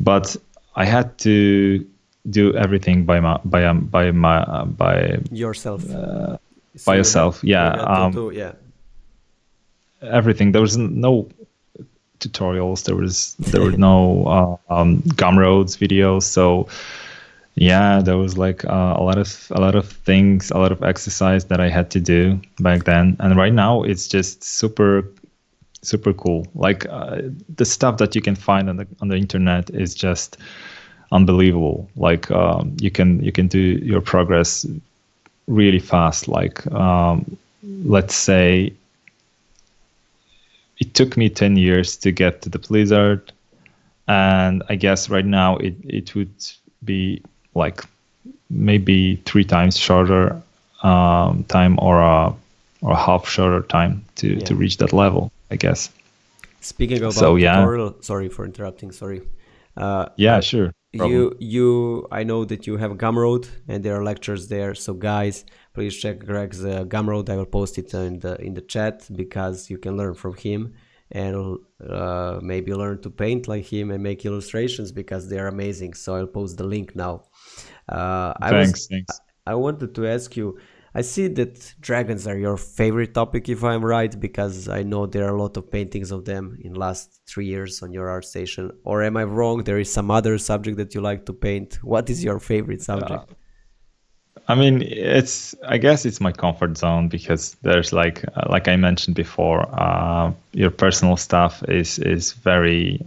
But I had to do everything by Yourself. by yourself. Yeah. Yeah. Everything. There was no tutorials. There were no Gumroads videos. So yeah, there was like a lot of things, a lot of exercise that I had to do back then. And right now it's just super cool. Like the stuff that you can find on the internet is just unbelievable. Like you can do your progress really fast. Like let's say it took me 10 years to get to the Blizzard, and I guess right now it would be like maybe 3 times shorter time, or half shorter time to reach that level, I guess. Speaking about tutorial, sorry for interrupting. Sorry. Sure. I know that you have Gumroad and there are lectures there. So guys, please check Greg's Gumroad. I will post it in the chat, because you can learn from him and maybe learn to paint like him and make illustrations, because they are amazing. So I'll post the link now. Thanks. I wanted to ask you, I see that dragons are your favorite topic, if I'm right, because I know there are a lot of paintings of them in last 3 years on your art station. Or am I wrong? There is some other subject that you like to paint. What is your favorite subject? I mean, I guess it's my comfort zone, because there's like I mentioned before, your personal stuff is very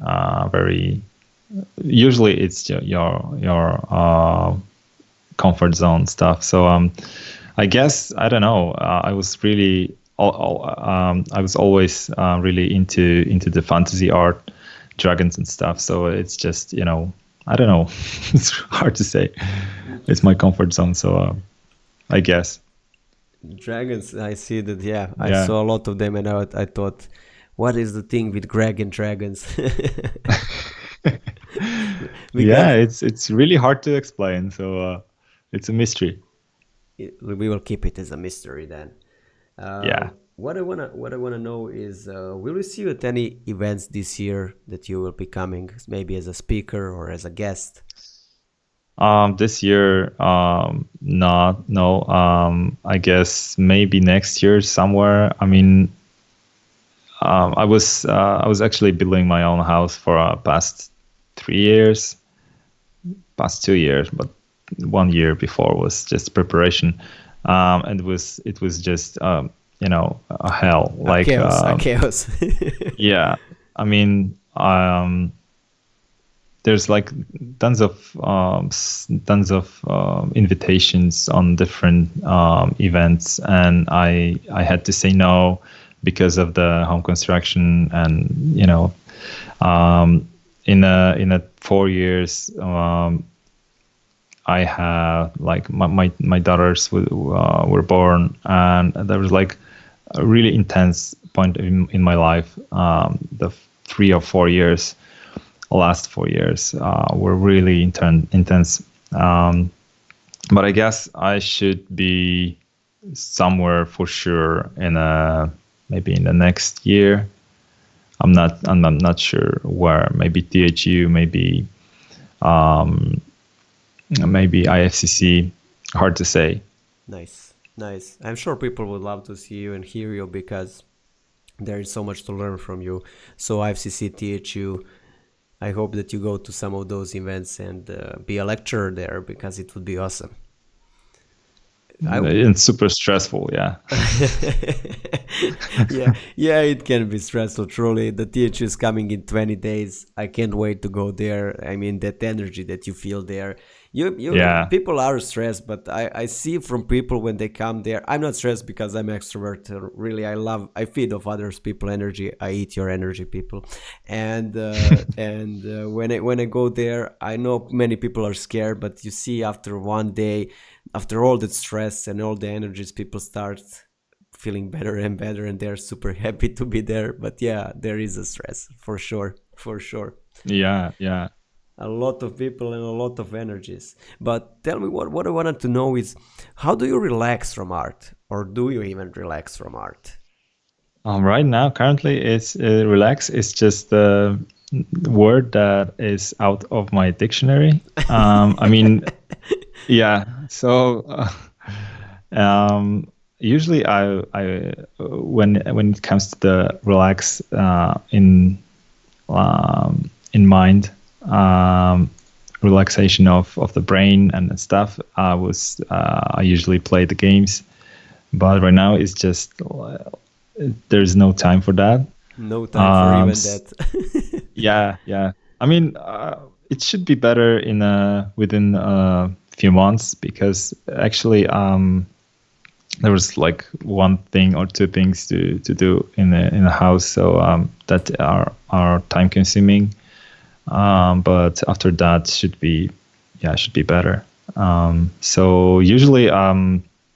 usually it's your comfort zone stuff. So I guess, I don't know. I was always really into the fantasy art, dragons and stuff. So it's just, I don't know. It's hard to say. It's my comfort zone. So I guess. Dragons, I see that. Yeah, I saw a lot of them, and I thought, what is the thing with Greg and dragons? Yeah, it's really hard to explain. So it's a mystery. We will keep it as a mystery then. Yeah. What I wanna know is, will we see you at any events this year that you will be coming, maybe as a speaker or as a guest? This year, not, no. I guess maybe next year somewhere. I mean, I was actually building my own house for past 3 years, past 2 years, but 1 year before was just preparation, and it was just a hell, like a chaos. Yeah, I mean, there's like tons of invitations on different events, and I had to say no because of the home construction, and in a 4 years. I had like my daughters were born, and there was like a really intense point in my life. The 3 or 4 years, last 4 years, were really intense. But I guess I should be somewhere for sure maybe in the next year. I'm not sure where. Maybe THU, maybe IFCC. Hard to say. Nice. I'm sure people would love to see you and hear you, because there is so much to learn from you. So IFCC, THU, I hope that you go to some of those events and be a lecturer there, because it would be awesome. It's super stressful, yeah. yeah, it can be stressful, truly. The THU is coming in 20 days. I can't wait to go there. I mean, that energy that you feel there, You Yeah. people are stressed, but I see from people when they come there. I'm not stressed because I'm extrovert. Really, I feed off others people energy. I eat your energy, people, and when I go there, I know many people are scared, but you see after one day, after all that stress and all the energies, people start feeling better and better, and they're super happy to be there. But yeah, there is a stress for sure, for sure. Yeah. Yeah. A lot of people and a lot of energies. But tell me, what I wanted to know is, how do you relax from art, or do you even relax from art? Right now, currently, it's relax. It's just the word that is out of my dictionary. I mean, yeah. So usually, I when it comes to the relax in mind, relaxation of the brain and stuff, I usually play the games. But right now, it's just there's no time for that. No time for Um, even s- that. yeah, yeah. I mean, it should be better in within a few months, because actually, there was like one thing or two things to do in a house, so that are time consuming. But after that, should be better. So usually,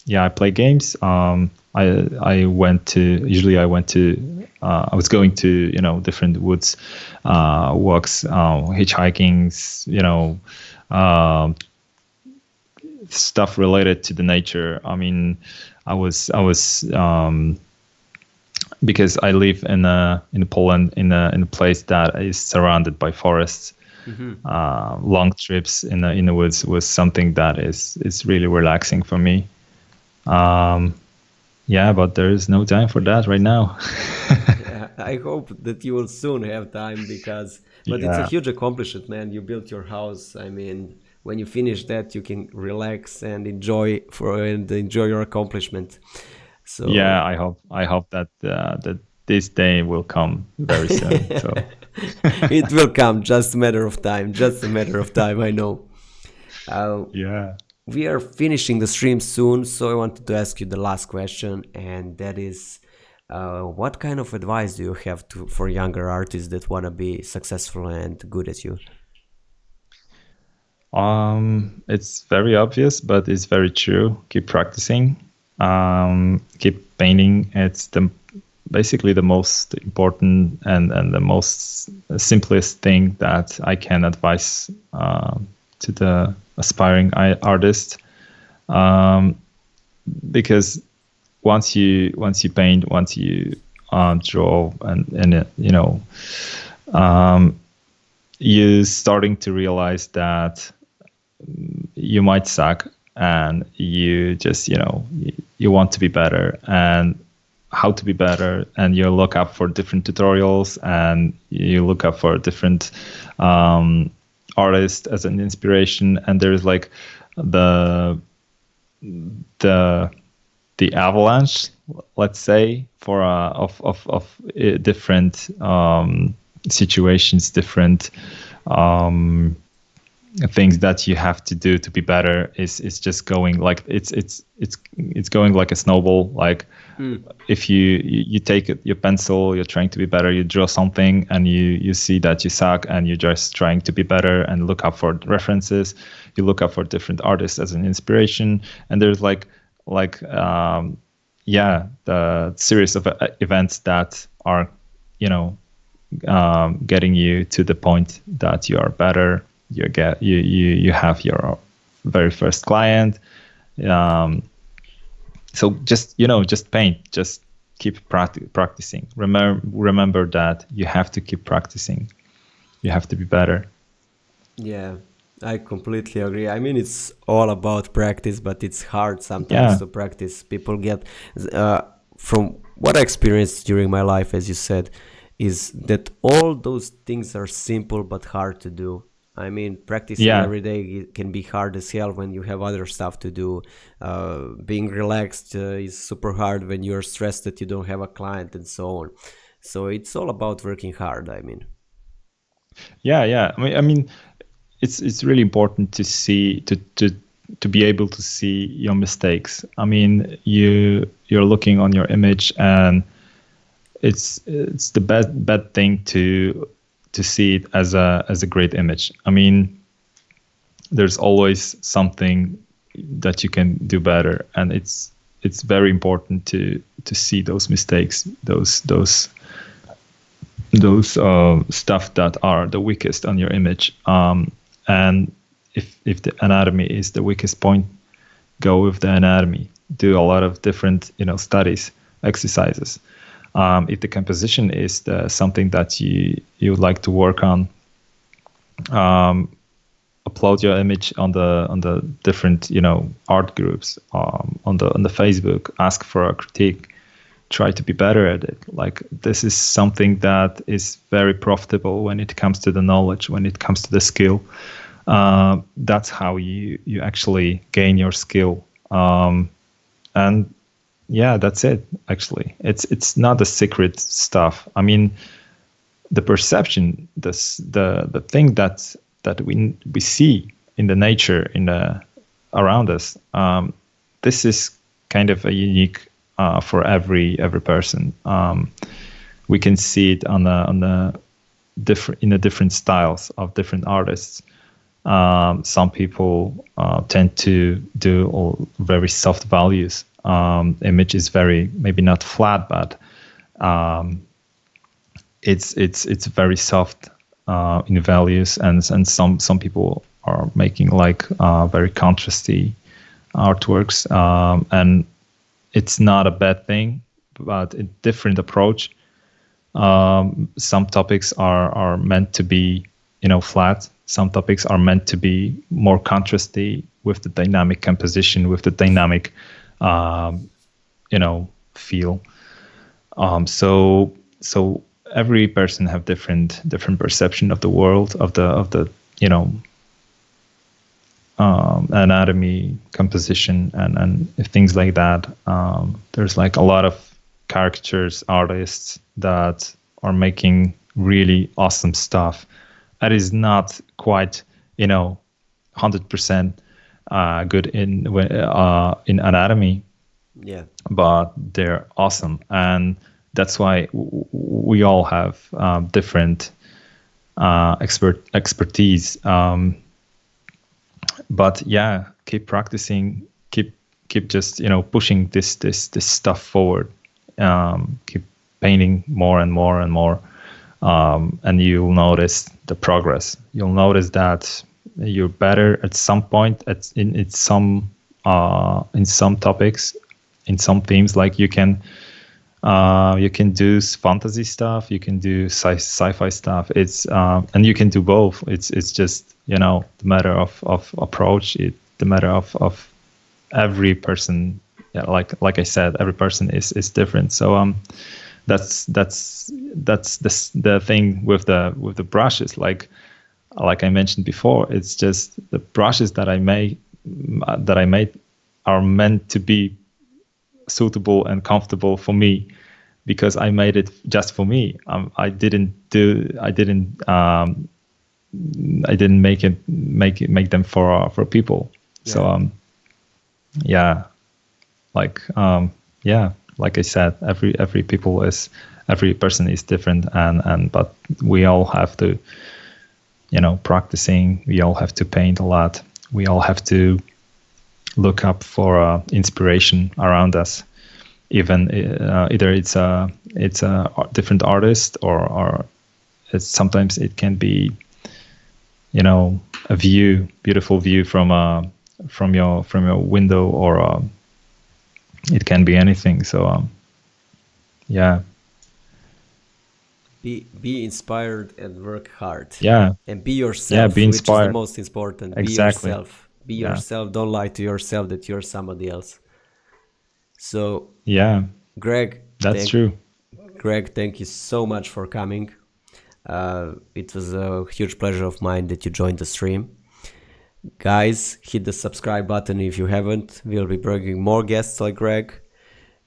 yeah, I play games. I went to I was going to, different woods walks, hitchhikings, uh, stuff related to the nature. I mean, I was because I live in Poland, in a place that is surrounded by forests. Mhm. Long trips in the woods was something that is really relaxing for me. Um, yeah, but there is no time for that right now. Yeah, I hope that you will soon have time because, but it's a Yeah, huge accomplishment, man. You built your house. I mean, when you finish that, you can relax and enjoy your accomplishment. So yeah. I hope that this day will come very soon. So it will come, just a matter of time. Just a matter of time. I know. Uh, yeah. we are finishing the stream soon, so I wanted to ask you the last question, and that is, what kind of advice do you have for younger artists that want to be successful and good as you? It's very obvious, but it's very true. Keep practicing. Keep painting. It's the basically the most important and the most simplest thing that I can advise to the aspiring artist. Um, because once you paint, once you draw, and you starting to realize that you might suck, and you just you want to be better, and how to be better, and you look up for different tutorials, and you look up for different um, artists as an inspiration, and there's like the the the avalanche, let's say, for different situations, different um, things that you have to do to be better, is just going like it's going like a snowball. Like, Mm. if you take your pencil, you're trying to be better, you draw something, and you see that you suck, and you're just trying to be better and look up for references. You look up for different artists as an inspiration, and there's like yeah, the series of events that are, you know getting you to the point that you are better. You have your very first client. um, so just paint, just keep practicing. Remember that you have to keep practicing, you have to be better. Yeah, I completely agree. I mean, it's all about practice, but it's hard sometimes Yeah, to practice. People get, uh, from what I experienced during my life, as you said, is that all those things are simple but hard to do. I mean, practicing yeah, every day can be hard as hell when you have other stuff to do. Being relaxed is super hard when you're stressed that you don't have a client and so on. So it's all about working hard, I mean. yeah, yeah. I mean, it's really important to see to be able to see your mistakes. I mean, you're looking on your image, and it's the bad thing to see it as a great image. I mean, there's always something that you can do better, and it's very important to see those mistakes, those stuff that are the weakest on your image. And if the anatomy is the weakest point, go with the anatomy. Do a lot of different studies, exercises. If the composition is something that you would like to work on, upload your image on the different art groups, on the Facebook. Ask for a critique. Try to be better at it. Like, this is something that is very profitable when it comes to the knowledge, when it comes to the skill. That's how you actually gain your skill. And yeah, that's it. Actually, it's not a secret stuff. I mean, the perception, the thing that we see in the nature, around us. This is kind of a unique for every person. We can see it on the different styles of different artists. Some people tend to do all very soft values. Image is very, maybe not flat, but it's very soft in values, and some people are making like very contrasty artworks, and it's not a bad thing, but a different approach. Some topics are meant to be flat. Some topics are meant to be more contrasty, with the dynamic composition, with the dynamic feel. So every person have different perception of the world, of the anatomy, composition, and things like that. There's like a lot of caricatures artists that are making really awesome stuff. That is not quite 100% good in anatomy. Yeah. But they're awesome, and that's why we all have different expertise. But yeah, keep practicing, keep just pushing this stuff forward. Keep painting more and more and more, and you'll notice the progress. You'll notice that you're better at some point in some topics, in some themes. Like you can do fantasy stuff, you can do sci-fi stuff. It's and you can do both. It's just the matter of approach. The matter of every person. Yeah, like I said, every person is different. So that's the thing with the brushes. Like I mentioned before, it's just the brushes that I made are meant to be suitable and comfortable for me, because I made it just for me. I didn't make them for people. Yeah. So like I said, every person is different, and but we all have to practicing. We all have to paint a lot. We all have to look up for inspiration around us. Even either it's a different artist, or sometimes it can be a beautiful view from your window, or it can be anything. So yeah. Be inspired and work hard. Yeah. And be yourself. Yeah, be inspired. Which is the most important. Exactly. Be yourself. Be yourself. Don't lie to yourself that you're somebody else. So yeah, Greg, that's true. Greg, thank you so much for coming. It was a huge pleasure of mine that you joined the stream. Guys, hit the subscribe button if you haven't. We'll be bringing more guests like Greg,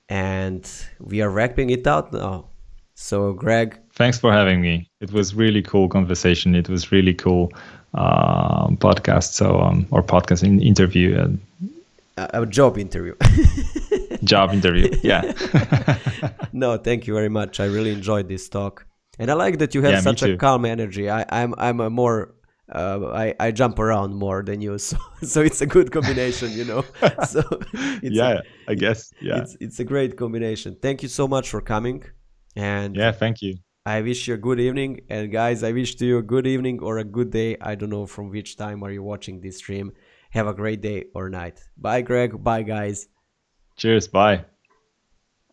and we are wrapping it out now. So Greg, Thanks for having me. It was really cool conversation. It was really cool podcast. So or podcast interview and A job interview. job interview. Yeah. No, thank you very much. I really enjoyed this talk, and I like that you have Yeah, me such a too. calm energy. I'm a more I jump around more than you, so it's a good combination, you know. So it's a Yeah, I it, guess. Yeah. it's a great combination. Thank you so much for coming, and Yeah, thank you. I wish you a good evening. And guys, I wish to you a good evening or a good day. I don't know from which time are you watching this stream. Have a great day or night. Bye, Greg. Bye, guys. Cheers. Bye.